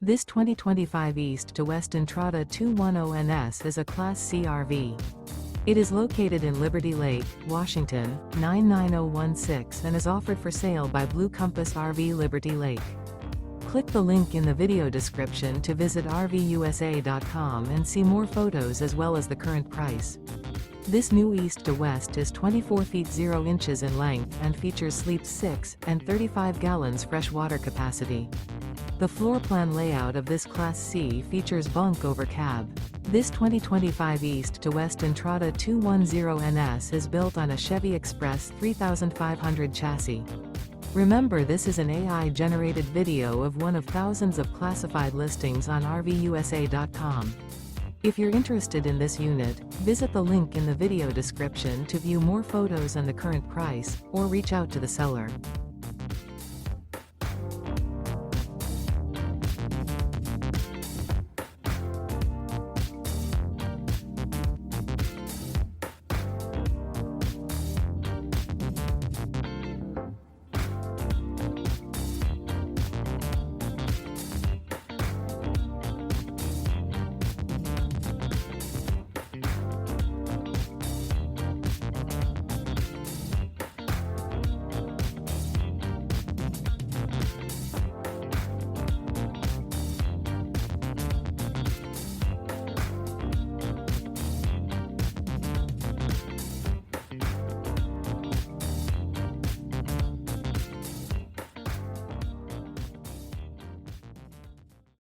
This 2025 East to West Entrada 210NS is a Class C RV. It is located in Liberty Lake, Washington, 99016 and is offered for sale by Blue Compass RV Liberty Lake. Click the link in the video description to visit RVUSA.com and see more photos as well as the current price. This new East to West is 24 feet 0 inches in length and features sleeps 6 and 35 gallons fresh water capacity. The floor plan layout of this Class C features bunk over cab. This 2025 East to West Entrada 210NS is built on a Chevy Express 3500 chassis. Remember, this is an AI-generated video of one of thousands of classified listings on RVUSA.com. If you're interested in this unit, visit the link in the video description to view more photos and the current price, or reach out to the seller.